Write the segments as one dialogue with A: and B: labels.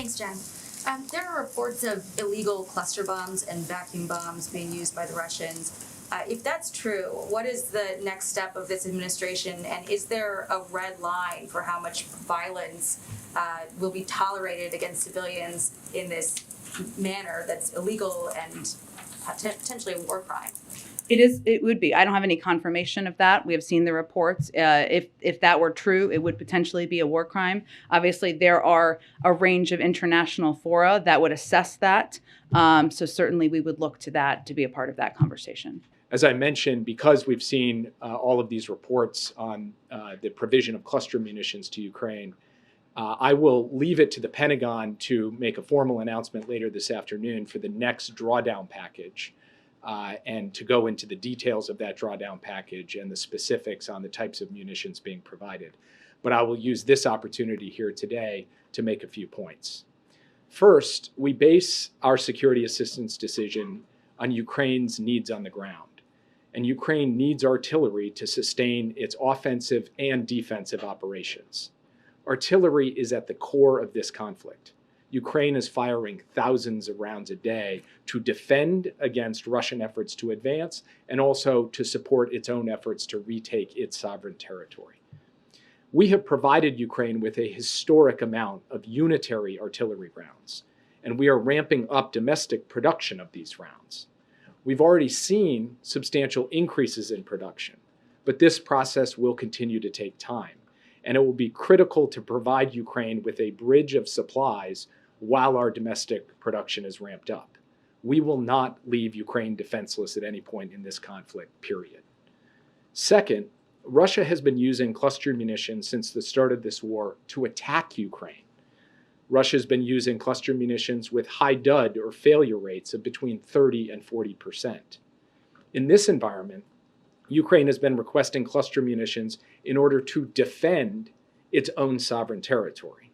A: Thanks, Jen. There are reports of illegal cluster bombs and vacuum bombs being used by the Russians. If that's true, what is the next step of this administration, and is there a red line for how much violence will be tolerated against civilians in this manner that's illegal and potentially a war crime?
B: It would be. I don't have any confirmation of that. We have seen the reports. If that were true, it would potentially be a war crime. Obviously, there are a range of international fora that would assess that. So certainly we would look to that to be a part of that conversation.
C: As I mentioned, because we've seen all of these reports on the provision of cluster munitions to Ukraine, I will leave it to the Pentagon to make a formal announcement later this afternoon for the next drawdown package. And to go into the details of that drawdown package and the specifics on the types of munitions being provided. But I will use this opportunity here today to make a few points. First, we base our security assistance decision on Ukraine's needs on the ground. And Ukraine needs artillery to sustain its offensive and defensive operations. Artillery is at the core of this conflict. Ukraine is firing thousands of rounds a day to defend against Russian efforts to advance and also to support its own efforts to retake its sovereign territory. We have provided Ukraine with a historic amount of unitary artillery rounds, and we are ramping up domestic production of these rounds. We've already seen substantial increases in production, but this process will continue to take time, and it will be critical to provide Ukraine with a bridge of supplies while our domestic production is ramped up. We will not leave Ukraine defenseless at any point in this conflict, period. Second, Russia has been using cluster munitions since the start of this war to attack Ukraine. Russia has been using cluster munitions with high dud or failure rates of between 30 and 40%. In this environment, Ukraine has been requesting cluster munitions in order to defend its own sovereign territory.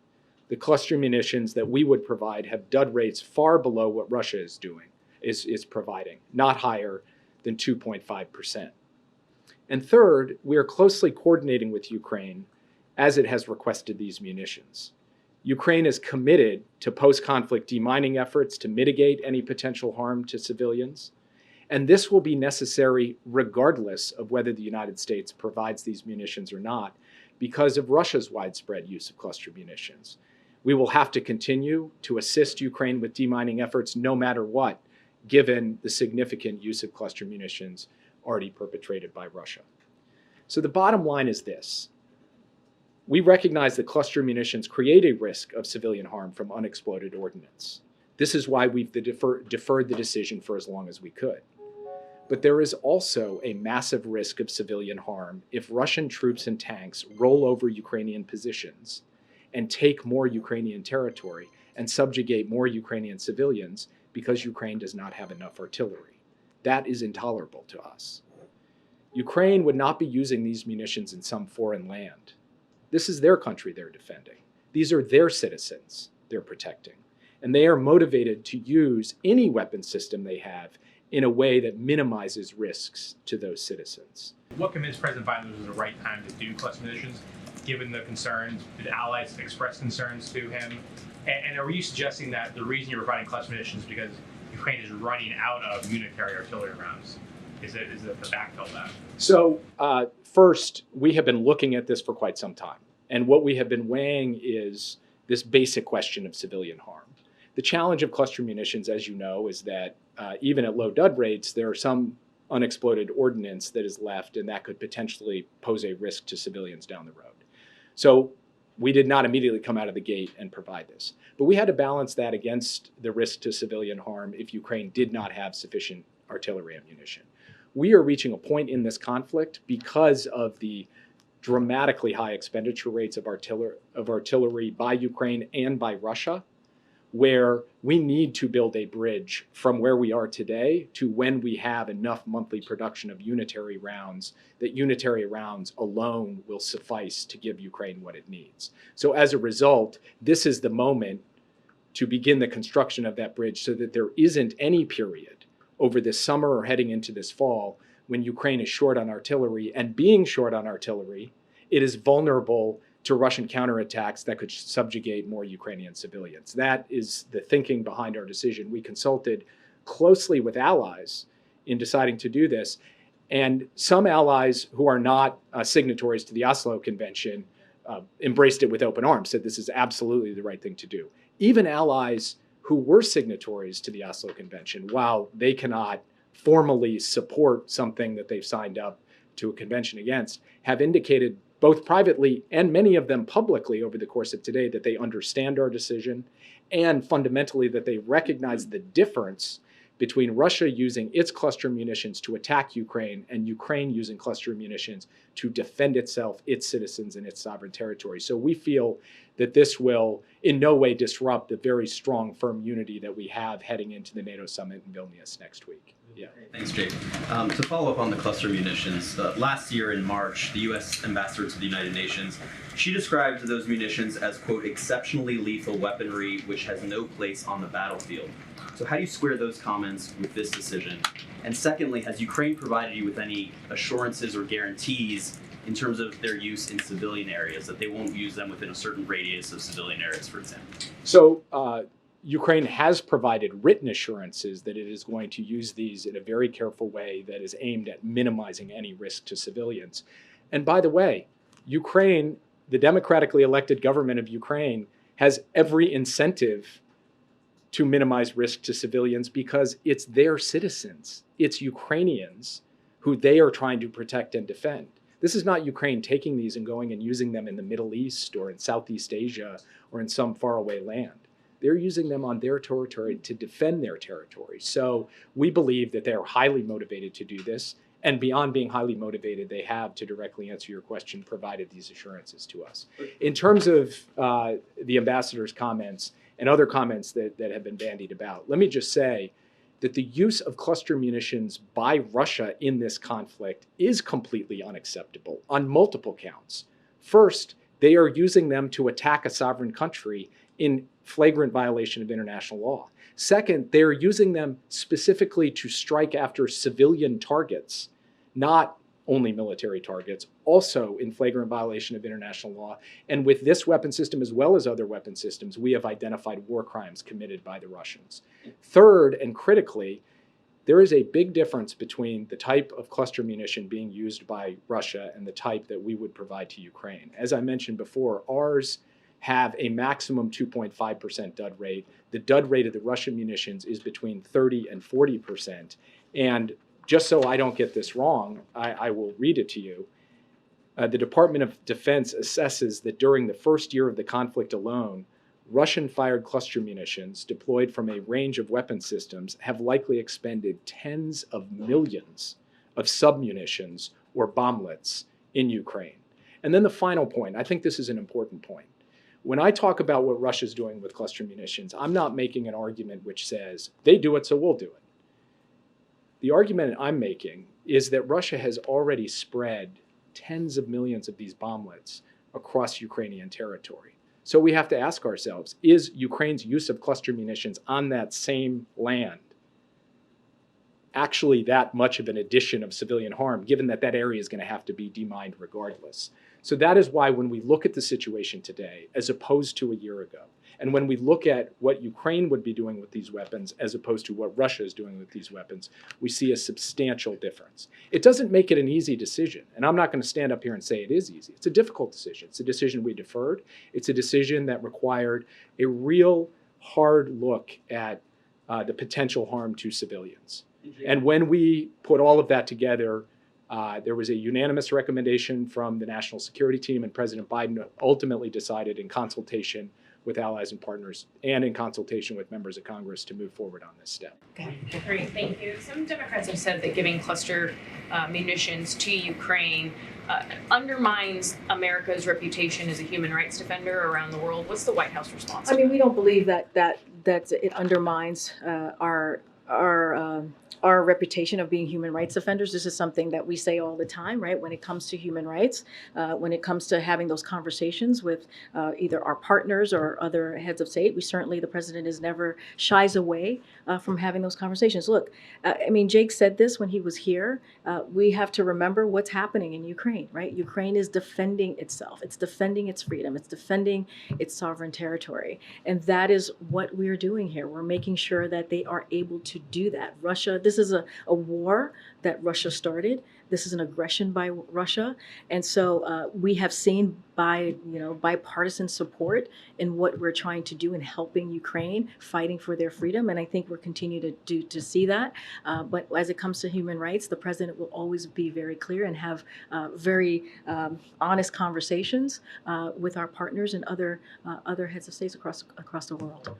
C: The cluster munitions that we would provide have dud rates far below what Russia is providing, not higher than 2.5%. And third, we are closely coordinating with Ukraine as it has requested these munitions. Ukraine is committed to post-conflict demining efforts to mitigate any potential harm to civilians, and this will be necessary regardless of whether the United States provides these munitions or not, because of Russia's widespread use of cluster munitions. We will have to continue to assist Ukraine with demining efforts no matter what, given the significant use of cluster munitions already perpetrated by Russia. So the bottom line is this. We recognize that cluster munitions create a risk of civilian harm from unexploded ordnance. This is why we've deferred the decision for as long as we could. But there is also a massive risk of civilian harm if Russian troops and tanks roll over Ukrainian positions and take more Ukrainian territory and subjugate more Ukrainian civilians because Ukraine does not have enough artillery. That is intolerable to us. Ukraine would not be using these munitions in some foreign land. This is their country they're defending. These are their citizens they're protecting. And they are motivated to use any weapon system they have in a way that minimizes risks to those citizens.
D: What convinced President Biden it was the right time to do cluster munitions, given the concerns? Did allies express concerns to him? And are you suggesting that the reason you're providing cluster munitions is because Ukraine is running out of unitary artillery rounds? Is it the backfill that?
C: So first, we have been looking at this for quite some time. And what we have been weighing is this basic question of civilian harm. The challenge of cluster munitions, as you know, is that even at low dud rates, there are some unexploded ordnance that is left, and that could potentially pose a risk to civilians down the road. So we did not immediately come out of the gate and provide this. But we had to balance that against the risk to civilian harm if Ukraine did not have sufficient artillery ammunition. We are reaching a point in this conflict because of the dramatically high expenditure rates of artillery by Ukraine and by Russia, where we need to build a bridge from where we are today to when we have enough monthly production of unitary rounds, that unitary rounds alone will suffice to give Ukraine what it needs. So as a result, this is the moment to begin the construction of that bridge so that there isn't any period over this summer or heading into this fall when Ukraine is short on artillery, and being short on artillery, it is vulnerable to Russian counterattacks that could subjugate more Ukrainian civilians. That is the thinking behind our decision. We consulted closely with allies in deciding to do this. And some allies who are not signatories to the Oslo Convention embraced it with open arms, said this is absolutely the right thing to do. Even allies who were signatories to the Oslo Convention, while they cannot formally support something that they've signed up to a convention against, have indicated both privately and many of them publicly over the course of today that they understand our decision and fundamentally that they recognize the difference between Russia using its cluster munitions to attack Ukraine and Ukraine using cluster munitions to defend itself, its citizens, and its sovereign territory. So we feel that this will in no way disrupt the very strong, firm unity that we have heading into the NATO summit in Vilnius next week. Yeah.
E: Thanks, Jake. To follow up on the cluster munitions, last year in March, the U.S. ambassador to the United Nations, she described those munitions as, quote, exceptionally lethal weaponry which has no place on the battlefield. So how do you square those comments with this decision? And secondly, has Ukraine provided you with any assurances or guarantees in terms of their use in civilian areas, that they won't use them within a certain radius of civilian areas, for example?
C: So Ukraine has provided written assurances that it is going to use these in a very careful way that is aimed at minimizing any risk to civilians. And by the way, Ukraine, the democratically elected government of Ukraine, has every incentive to minimize risk to civilians because it's their citizens, it's Ukrainians who they are trying to protect and defend. This is not Ukraine taking these and going and using them in the Middle East or in Southeast Asia or in some faraway land. They're using them on their territory to defend their territory. So we believe that they are highly motivated to do this. And beyond being highly motivated, they have, to directly answer your question, provided these assurances to us. In terms of the ambassador's comments and other comments that have been bandied about, let me just say that the use of cluster munitions by Russia in this conflict is completely unacceptable on multiple counts. First, they are using them to attack a sovereign country in flagrant violation of international law. Second, they're using them specifically to strike after civilian targets, not only military targets, also in flagrant violation of international law. And with this weapon system, as well as other weapon systems, we have identified war crimes committed by the Russians. Third, and critically, there is a big difference between the type of cluster munition being used by Russia and the type that we would provide to Ukraine. As I mentioned before, ours have a maximum 2.5% dud rate. The dud rate of the Russian munitions is between 30 and 40%. And just so I don't get this wrong, I will read it to you. The Department of Defense assesses that during the first year of the conflict alone, Russian-fired cluster munitions deployed from a range of weapon systems have likely expended tens of millions of submunitions or bomblets in Ukraine. And then the final point, I think this is an important point. When I talk about what Russia's doing with cluster munitions, I'm not making an argument which says, they do it, so we'll do it. The argument I'm making is that Russia has already spread tens of millions of these bomblets across Ukrainian territory. So we have to ask ourselves, is Ukraine's use of cluster munitions on that same land actually that much of an addition of civilian harm, given that that area is going to have to be demined regardless? So that is why when we look at the situation today, as opposed to a year ago, and when we look at what Ukraine would be doing with these weapons as opposed to what Russia is doing with these weapons, we see a substantial difference. It doesn't make it an easy decision, and I'm not going to stand up here and say it is easy. It's a difficult decision. It's a decision we deferred. It's a decision that required a real hard look at the potential harm to civilians. And when we put all of that together, there was a unanimous recommendation from the National Security Team, and President Biden ultimately decided in consultation with allies and partners and in consultation with members of Congress to move forward on this step.
F: Okay, great, thank you. Some Democrats have said that giving cluster munitions to Ukraine undermines America's reputation as a human rights defender around the world. What's the White House response?
G: I mean, we don't believe that it undermines our our reputation of being human rights defenders. This is something that we say all the time, right? When it comes to human rights, when it comes to having those conversations with either our partners or other heads of state, the president is never shies away from having those conversations. Look, I mean, Jake said this when he was here. We have to remember what's happening in Ukraine, right? Ukraine is defending itself. It's defending its freedom. It's defending its sovereign territory. And that is what we're doing here. We're making sure that they are able to do that. This is a war that Russia started. This is an aggression by Russia. And so we have seen bipartisan support in what we're trying to do in helping Ukraine, fighting for their freedom. And I think we're continuing to see that. But as it comes to human rights, the president will always be very clear and have very honest conversations with our partners and other heads of states across the world.